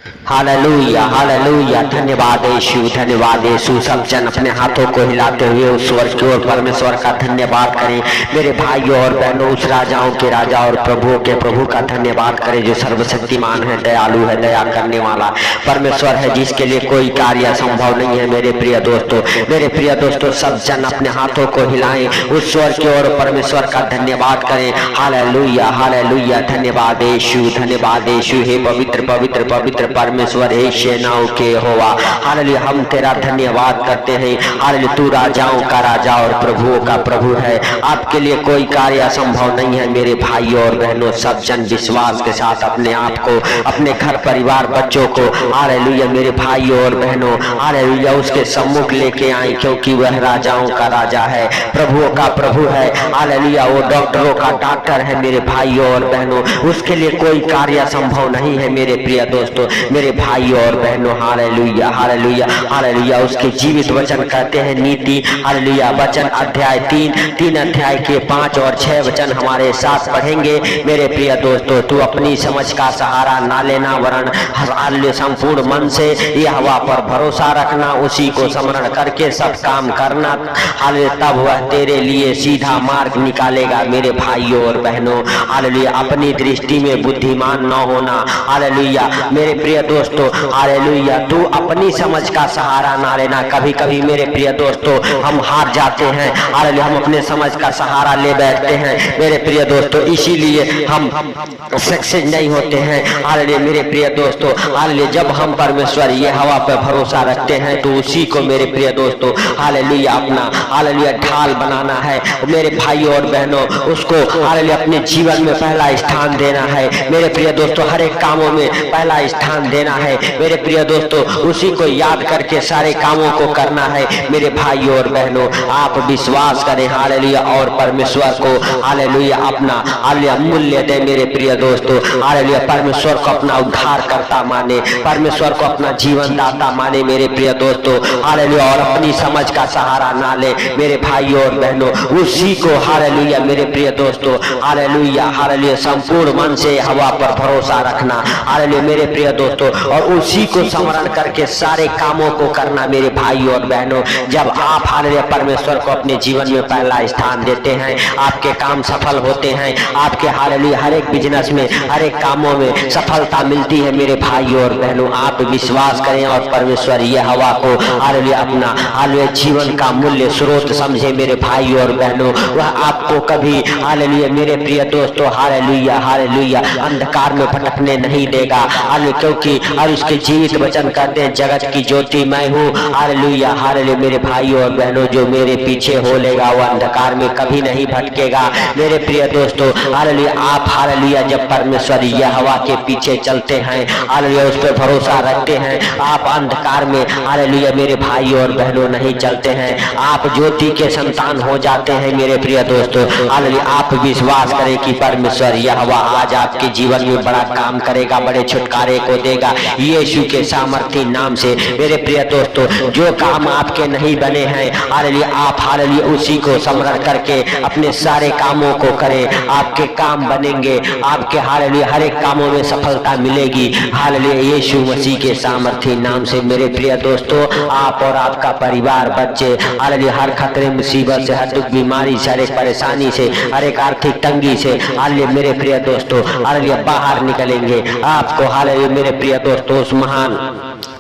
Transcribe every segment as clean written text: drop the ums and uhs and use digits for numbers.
Hallelujah hallelujah. धन्यवाद यीशु, धन्यवाद यीशु। सब जन अपने हाथों को हिलाते हुए उस स्वर की ओर परमेश्वर का धन्यवाद करें। मेरे भाइयों और बहनों, उस राजाओं के राजा और प्रभुओं के प्रभु का धन्यवाद करें जो सर्वशक्तिमान है, दयालु है, दया करने वाला परमेश्वर है, जिसके लिए कोई कार्य असंभव नहीं है। मेरे प्रिय दोस्तों, सब जन अपने हाथों को हिलाएं, उस स्वर की ओर परमेश्वर का धन्यवाद करें। Hallelujah hallelujah. धन्यवाद यीशु, धन्यवाद यीशु। हे पवित्र पवित्र पवित्र परमेश्वर, हे सेनाओं के यहोवा, हालेलुया, हम तेरा धन्यवाद करते हैं। हालेलुया, तू राजाओं का राजा और प्रभुओं का प्रभु है। आपके लिए कोई कार्य असंभव नहीं है। मेरे भाइयों और बहनों, सब जन विश्वास के साथ अपने आप को, अपने घर परिवार बच्चों को, हालेलुया मेरे भाइयों और बहनों, हालेलुया उसके सम्मुख लेके आए, क्योंकि वह राजाओं का राजा है, प्रभुओं का प्रभु है। हालेलुया, वो डॉक्टरों का डॉक्टर है। मेरे भाइयों और बहनों, उसके लिए कोई कार्य असंभव नहीं है। मेरे प्रिय दोस्तों, मेरे भाइयों और बहनों, हालेलुया हालेलुया हालेलुया। उसके जीवित वचन कहते हैं नीति, हालेलुया, वचन अध्याय 3 अध्याय के 5 और 6 वचन हमारे साथ पढ़ेंगे। मेरे प्रिय दोस्तों, तू अपनी समझ का सहारा ना लेना, वरन हालेलुया संपूर्ण मन से यहोवा पर भरोसा रखना, उसी को स्मरण करके सब काम करना, हालेलुया तब वह तेरे लिए सीधा मार्ग निकालेगा। मेरे भाइयों और बहनों, हालेलुया अपनी दृष्टि में बुद्धिमान न होना। हालेलुया मेरे प्रिय दोस्तों, हालेलुया तू अपनी समझ का सहारा ना लेना। कभी कभी मेरे प्रिय दोस्तों हम हार जाते हैं, हालेलुया हम अपने समझ का सहारा ले बैठते हैं। मेरे प्रिय दोस्तों, इसीलिए हम सक्सेस नहीं होते हैं। हालेलुया मेरे प्रिय दोस्तों, हालेलुया जब हम परमेश्वर ये हवा पर भरोसा रखते हैं तो उसी को मेरे प्रिय दोस्तों, हालेलुया अपना, हालेलुया ढाल बनाना है। मेरे भाइयों और बहनों, उसको हालेलुया अपने जीवन में पहला स्थान देना है। मेरे प्रिय दोस्तों, हर एक कामों में पहला स्थान देना है। मेरे प्रिय दोस्तों, उसी को याद करके सारे कामों को करना है। मेरे भाइयों और बहनों, आप विश्वास करें हालेलुया और परमेश्वर को हालेलुया अपना हालेलुया मूल्य दे। मेरे प्रिय दोस्तों, हालेलुया परमेश्वर को अपना उद्धारकर्ता माने, परमेश्वर को अपना जीवन दाता माने। मेरे प्रिय दोस्तों, हालेलुया और अपनी समझ का सहारा ना ले। मेरे भाइयों और बहनों, उसी को हालेलुया मेरे प्रिय दोस्तों, हालेलुया हालेलुया संपूर्ण मन से हवा पर भरोसा रखना, हालेलुया मेरे प्रिय दोस्तों, और उसी को स्मरण करके सारे कामों को करना। मेरे भाइयों और बहनों, जब आप हालेलुया परमेश्वर को अपने जीवन में पहला स्थान देते हैं, आपके काम सफल होते हैं। आपके हालेलुया हर एक बिजनेस में, हर एक कामों में सफलता मिलती है। मेरे भाइयों और बहनों, आप विश्वास करें और परमेश्वर ये हवा को हालेलुया अपना हालेलुया जीवन का मूल्य स्रोत समझे। मेरे भाइयों और बहनों, वह आपको कभी हालेलुया मेरे प्रिय दोस्तों, हालेलुया हालेलुया अंधकार में भटकने नहीं देगा। हालेलुया क्योंकि और उसके जीवित वचन कहते हैं, जगत की ज्योति मैं हूँ। हालेलुया हालेलुया मेरे भाइयों और बहनों, जो मेरे पीछे हो लेगा वह अंधकार में कभी नहीं भटकेगा। मेरे प्रिय दोस्तों, हालेलुया आप हालेलुया जब परमेश्वर यह हवा के पीछे चलते हैं, हालेलुया उस पर भरोसा रखते हैं, आप अंधकार में हालेलुया मेरे भाइयों और बहनों नहीं चलते हैं, आप ज्योति के संतान हो जाते हैं। मेरे प्रिय दोस्तों, हालेलुया आप विश्वास करें कि परमेश्वर यह हवा आज आपके जीवन में बड़ा काम करेगा, बड़े छुटकारे को देगा यीशु के सामर्थी नाम से। मेरे प्रिय दोस्तों, जो काम आपके नहीं बने हैं, हालेलुया आप हालेलुया उसी को स्मरण करके अपने सारे कामों को करें, आपके काम बनेंगे, आपके हालेलुया हर एक कामों में सफलता मिलेगी। हालेलुया यीशु मसीह के सामर्थी नाम से। मेरे प्रिय दोस्तों, आप और आपका परिवार, बच्चे हालेलुया हर खतरे मुसीबत से, हर दुख बीमारी से, हर एक परेशानी से, हर एक आर्थिक तंगी से हालेलुया मेरे प्रिय दोस्तों हालेलुया बाहर निकलेंगे। आपको हालेलुया मेरे प्रिय दोस्तों उस महान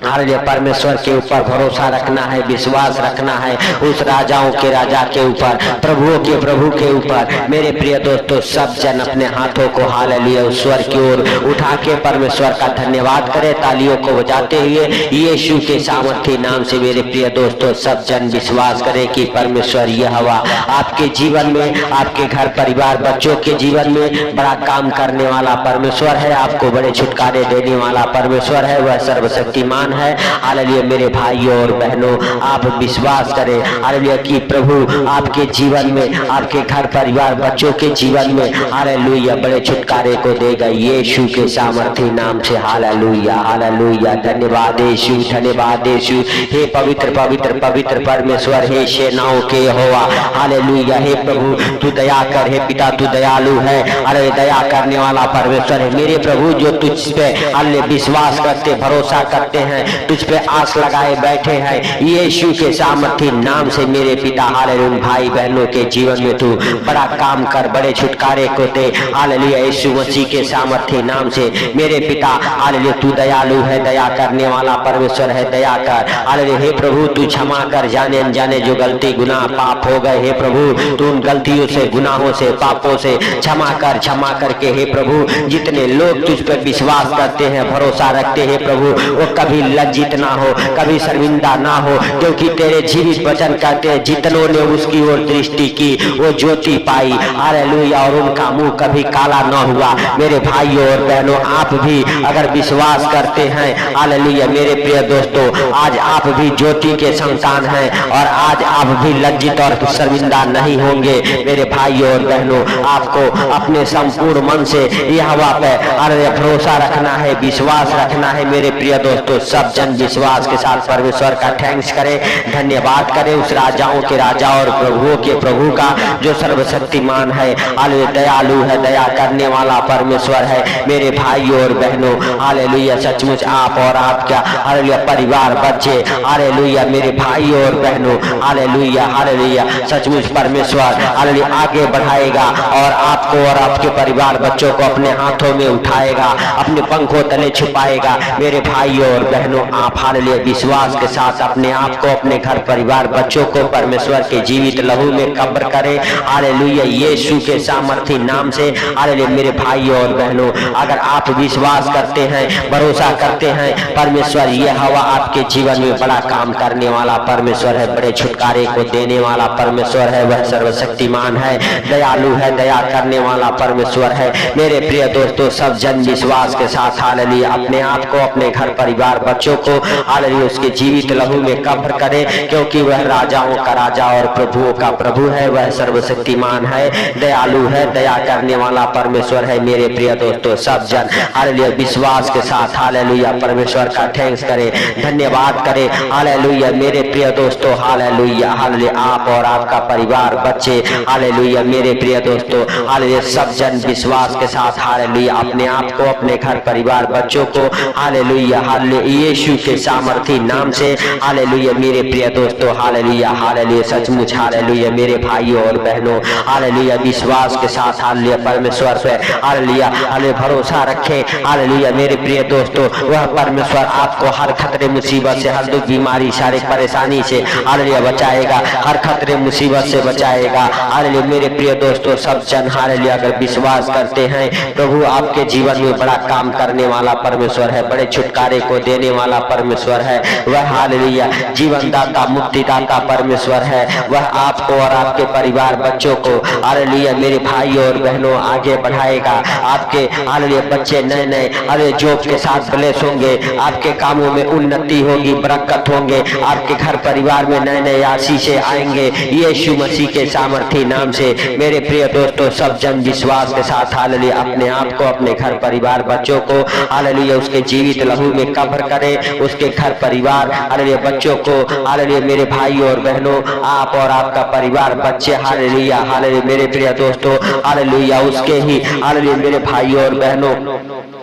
हालेलुया परमेश्वर के ऊपर भरोसा रखना है, विश्वास रखना है, उस राजाओं के राजा के ऊपर, प्रभुओं के प्रभु के ऊपर। मेरे प्रिय दोस्तों, सब जन अपने हाथों को हालेलुया ईश्वर की ओर उठा के परमेश्वर का धन्यवाद करें, तालियों को बजाते हुए यीशु के सामर्थी नाम से। मेरे प्रिय दोस्तों, सब जन विश्वास करें कि परमेश्वर यह हवा आपके जीवन में, आपके घर परिवार बच्चों के जीवन में बड़ा काम करने वाला परमेश्वर है, आपको बड़े छुटकारे देने वाला परमेश्वर है। वह सर्वशक्तिमान शक्तिमान है। हालेलुया मेरे भाइयों और बहनों, आप विश्वास करें हालेलुया कि प्रभु आपके जीवन में, आपके घर परिवार बच्चों के जीवन में हालेलुया बड़े छुटकारे को देगा यीशु के सामर्थी नाम से। हालेलुया हालेलुया, धन्यवाद यीशु, धन्यवाद यीशु। हे पवित्र पवित्र पवित्र परमेश्वर, हे सेनाओं के यहोवा, हालेलुया। हे प्रभु तू दया कर, हे पिता तू दयालु है, अरे दया करने वाला परमेश्वर है। मेरे प्रभु जो तुझ पे अल्ले विश्वास करते, भरोसा करते हैं, तुझ पे आस लगाए बैठे हैं यीशु के सामर्थी नाम से मेरे पिता हालेलुया भाई बहनों के जीवन में तू बड़ा काम कर, बड़े छुटकारे को दे। हालेलुया यीशु मसीह के सामर्थी नाम से मेरे पिता हालेलुया तू दयालु है, दया करने वाला परमेश्वर है, दया कर। हालेलुया हे प्रभु तू क्षमा कर, जाने अनजाने जो गलती गुनाह पाप हो गए हे प्रभु तू उन गलतियों से, गुनाहों से, पापों से क्षमा कर, क्षमा करके हे प्रभु जितने लोग तुझ पर विश्वास करते हैं, भरोसा रखते हैं प्रभु, वो कभी लज्जित ना हो, कभी शर्मिंदा ना हो, क्योंकि तेरे जीवित वचन कहते हैं जितनों ने उसकी ओर दृष्टि की वो ज्योति पाई। हालेलुया, और उनका मुंह कभी काला न हुआ। मेरे भाइयों और बहनों, आप भी अगर विश्वास करते हैं हालेलुया मेरे प्रिय दोस्तों, आज आप भी ज्योति के संतान हैं और आज आप भी लज्जित और शर्मिंदा नहीं होंगे। मेरे भाइयों और बहनों, आपको अपने संपूर्ण मन से यहोवा पे अरे भरोसा रखना है, विश्वास रखना है। मेरे प्रिय दोस्तों, सब जन विश्वास के साथ परमेश्वर का थैंक्स करें, धन्यवाद करें उस राजाओं के राजा और प्रभुओं के प्रभु का जो सर्वशक्तिमान है, हालेलुया दयालु है, दया करने वाला परमेश्वर है। मेरे भाइयों और बहनों, हालेलुया सचमुच आप और आपका हालेलुया परिवार बच्चे, हालेलुया मेरे भाइयों और बहनों, हालेलुया हालेलुया सचमुच परमेश्वर हालेलुया आगे बढ़ाएगा और आपको और आपके परिवार बच्चों को अपने हाथों में उठाएगा, अपने पंखों तले छुपाएगा। मेरे भाइयों और बहनों, आप हालेलुया विश्वास के साथ अपने आप को, अपने घर परिवार बच्चों को परमेश्वर के जीवित लहू में कब्र करें। हालेलुया यीशु के सामर्थी नाम से। हालेलुया मेरे भाइयों और बहनों, अगर आप विश्वास करते हैं, भरोसा करते हैं, परमेश्वर ये हवा आपके जीवन में बड़ा काम करने वाला परमेश्वर है, बड़े छुटकारे को देने वाला परमेश्वर है, वह सर्वशक्तिमान है, दयालु है, दया करने वाला परमेश्वर है। मेरे प्रिय दोस्तों, सब जन विश्वास के साथ हालेलुया अपने आप को, अपने घर परिवार बच्चों को हालेलुया उसके जीवित लहू में कब्र करें, क्योंकि वह राजाओं का राजा और प्रभुओं का प्रभु है, वह सर्वशक्तिमान है, दयालु है, दया करने वाला परमेश्वर है। मेरे प्रिय दोस्तों, सब जन हालेलुया विश्वास के साथ हालेलुया परमेश्वर का थैंक्स करें, धन्यवाद करें। हालेलुया मेरे प्रिय दोस्तों, हालेलुया हालेलुया आप और आपका परिवार बच्चे, हालेलुया मेरे प्रिय दोस्तों, हालेलुया सब जन विश्वास के साथ हालेलुया अपने आप को, अपने घर परिवार बच्चों को हालेलुया हालेलुया यीशु के सामर्थी नाम से हालेलुया मेरे प्रिय दोस्तों, हालेलुया हालेलुया सचमुच हालेलुया मेरे भाइयों और बहनों, हालेलुया विश्वास के साथ हालेलुया परमेश्वर पे हालेलुया हालेलुया भरोसा रखें। हालेलुया मेरे प्रिय दोस्तों, वह परमेश्वर आपको हर खतरे मुसीबत से, हर दुख बीमारी शारीरिक परेशानी से हालेलुया बचाएगा, हर खतरे मुसीबत से बचाएगा। हालेलुया मेरे प्रिय दोस्तों, सब जन हालेलुया अगर विश्वास करते हैं, प्रभु आपके जीवन में बड़ा काम करने वाला परमेश्वर है, बड़े छुटकारे को देने वाला परमेश्वर है, वह हालेलुया जीवनदाता मुक्तिदाता परमेश्वर है, वह आपको और आपके परिवार बच्चों को हालेलुया मेरे भाइयों और बहनों आगे बढ़ाएगा। आपके हालेलुया बच्चे नए नए हालेलुया जॉब के साथ ब्लेस होंगे, आपके कामों में उन्नति होगी, बरकत होंगे, आपके घर परिवार में नए नए आशीषें आएंगे यीशु मसीह के सामर्थी नाम से। मेरे प्रिय दोस्तों, सब जन विश्वास के साथ हालेलुया अपने आप को, अपने घर परिवार बच्चों को हालेलुया उसके जीवित लहू में कब्र करें, उसके घर परिवार हालेलुया बच्चों को हालेलुया मेरे भाइयों और बहनों, आप और आपका परिवार बच्चे हालेलुया हालेलुया मेरे प्रिय दोस्तों, हालेलुया उसके ही हालेलुया मेरे भाइयों और बहनों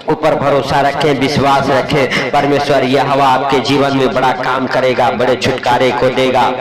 ऊपर भरोसा रखें, विश्वास रखें। परमेश्वर यह हवा आपके जीवन में बड़ा काम करेगा, बड़े छुटकारे को देगा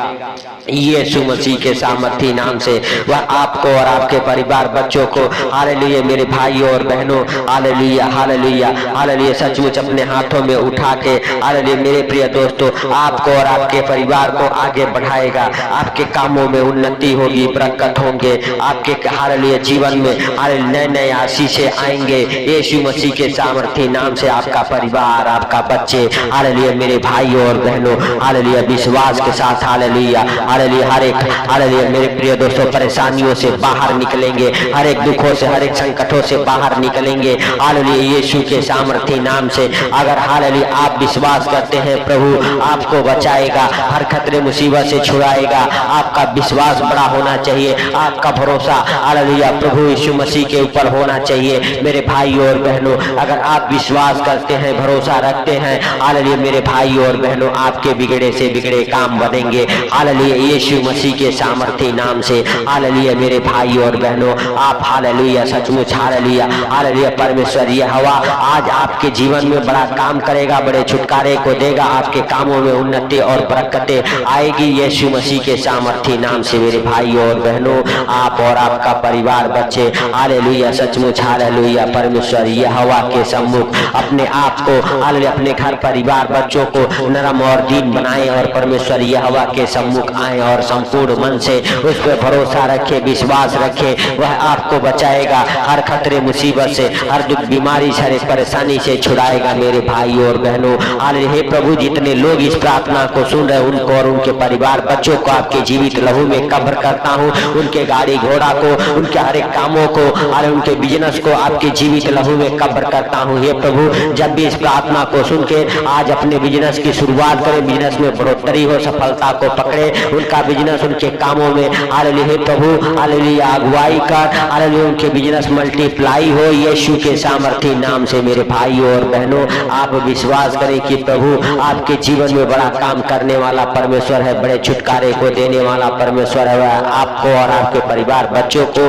यीशु मसीह के सामर्थी नाम से। वह आपको और आपके परिवार बच्चों को हालेलुया मेरे भाइयों और बहनों हालेलुया हालेलुया हालेलुया सचमुच अपने हाथों में उठा के हालेलुया मेरे प्रिय दोस्तों आपको और आपके परिवार को आगे बढ़ाएगा। आपके कामों में उन्नति होगी, बरकत होंगे, आपके हालेलुया जीवन में हालेलुया नए नए आशीषें आएंगे यीशु मसीह के सामर्थ्य नाम से आपका परिवार, आपका बच्चे, हालेलुया मेरे भाइयों और बहनों, हालेलुया विश्वास के साथ, हालेलुया हालेलुया हर एक, हालेलुया मेरे प्रिय दोस्तों परेशानियों से बाहर निकलेंगे, हर एक दुखों से, हर एक संकटों से बाहर निकलेंगे, हालेलुया यीशु के सामर्थ्य नाम से। अगर हालेलुया आप विश्वास करते हैं प्रभु आपको बचाएगा, हर खतरे मुसीबत से छुड़ाएगा, आपका विश्वास बड़ा होना चाहिए, आपका भरोसा हालेलुया प्रभु यीशु मसीह के ऊपर होना चाहिए। मेरे भाइयों और बहनों अगर आप विश्वास करते हैं, भरोसा रखते हैं, हालेलुया मेरे भाइयों और बहनों आपके बिगड़े से बिगड़े काम बनेंगे, हालेलुया यीशु मसीह के सामर्थ्य नाम से। हालेलुया मेरे भाइयों और बहनों आप हालेलुया सचमुच हालेलुया हालेलुया परमेश्वर यहोवा आज आपके जीवन में बड़ा काम करेगा, बड़े छुटकारे को देगा, आपके कामों में उन्नति और बरकतें आएगी यीशु मसीह के सामर्थ्य नाम से। मेरे भाइयों और बहनों आप और आपका परिवार, बच्चे हालेलुया सचमुच हालेलुया परमेश्वर यहोवा के सम्मुख अपने आप को हालेलुया अपने घर परिवार बच्चों को नरम और दीन बनाएं और परमेश्वर यहोवा के सम्मुख आए और संपूर्ण मन से उस पर भरोसा रखे, विश्वास रखे, वह आपको बचाएगा, हर खतरे मुसीबत से, हर दुख बीमारी से, हर परेशानी से छुड़ाएगा। मेरे भाइयों और बहनों हालेलुया हे प्रभु जितने लोग इस प्रार्थना को सुन रहे उनको और उनके परिवार बच्चों को आपके जीवित लहू में कब्र करता हूँ, उनके गाड़ी घोड़ा को, उनके हर एक कामों को, अरे उनके बिजनेस को आपके जीवित लहू में कब्र करता हूँ। हे प्रभु जब भी इस प्रार्थना को सुन के आज अपने बिजनेस की शुरुआत करें, बिजनेस में बढ़ोतरी हो, सफलता को पकड़े, उनका बिजनेस उनके कामों में हालेलुया हे प्रभु हालेलुया अगुवाई कर, हालेलुया उनके बिजनेस मल्टीप्लाई हो यीशु के सामर्थ्य नाम से। मेरे भाइयों और बहनों आप विश्वास करें कि प्रभु आपके जीवन में बड़ा काम करने वाला परमेश्वर है, बड़े छुटकारे को देने वाला परमेश्वर है, आपको और आपके परिवार बच्चों को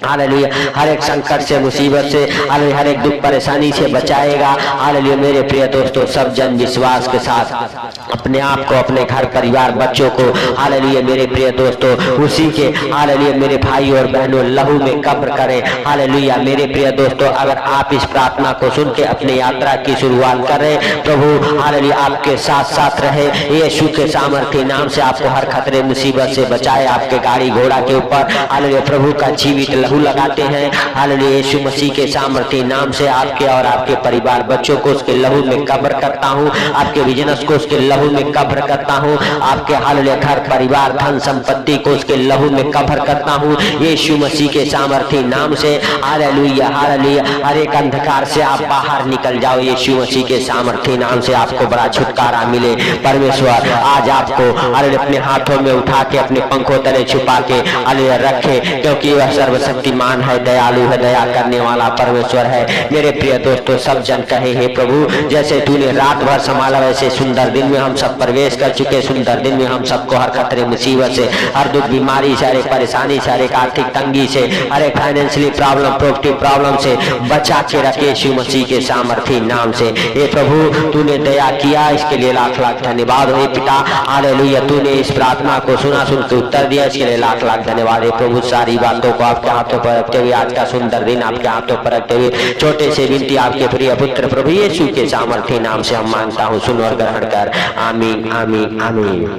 हालेलुया हर एक संकट से, मुसीबत से, हालेलुया हर एक दुख परेशानी से बचाएगा। हालेलुया मेरे प्रिय दोस्तों सब जन विश्वास के साथ अपने आप को, अपने घर परिवार बच्चों को हालेलुया मेरे प्रिय दोस्तों उसी के हालेलुया मेरे भाई और बहनों लहू में कब्र करें। हालेलुया मेरे प्रिय दोस्तों अगर आप इस प्रार्थना को सुन के अपनी यात्रा की शुरुआत करें, प्रभु हालेलुया आपके साथ साथ रहे, यीशु के सामर्थ्य नाम से आपको हर खतरे मुसीबत से बचाए, आपके गाड़ी घोड़ा के ऊपर हालेलुया प्रभु का जीवित लहू लगाते हैं, हालेलुया यीशु मसीह के सामर्थ्य नाम से आपके और आपके परिवार बच्चों को उसके लहू में कब्र करता हूँ, आपके बिजनेस को उसके लहू में कब्र करता हूँ, आपके हालेलुया घर परिवार धन संपत्ति को उसके लहू में कब्र करता हूँ यीशु मसीह के सामर्थ्य नाम से। हालेलुया हालेलुया हर एक अंधकार से आप बाहर निकल जाओ यीशु मसीह के सामर्थ्य नाम से, आपको बड़ा छुटकारा मिले। परमेश्वर आज आपको हालेलुया अपने हाथों में उठा के अपने पंखों तले छुपा के हालेलुया रखे, क्योंकि वह सर्वशक्तिमान है, दयालु है, दया करने वाला परमेश्वर है। मेरे प्रिय दोस्तों सब जन कहे हे प्रभु जैसे तूने रात भर संभाला वैसे सुंदर दिन में हम सब प्रवेश कर चुके, सुंदर दिन में हम सबको हर खतरे मुसीबत से, हर दुख बीमारी से, हर एक परेशानी से, हर एक आर्थिक तंगी से, हर एक फाइनेंशियली प्रॉब्लम, प्रॉपर्टी प्रॉब्लम से बचा के रखे यीशु मसीह के सामर्थ्य नाम से। हे प्रभु तूने दया किया, इसके लिए लाख लाख धन्यवाद हे पिता। हालेलुया तूने इस प्रार्थना को सुना, सुन के उत्तर दिया, इसके लिए लाख लाख धन्यवाद हे प्रभु। सारी बातों को आपके हाथों पर रखते हुए, आज का सुंदर दिन आपके हाथों पर रखते हुए, छोटे से विनती आपके प्रिय पुत्र प्रभु यीशु के सामर्थ्य नाम से हम मांगता हूँ, सुन और ग्रहण कर। आमीन आमीन आमीन।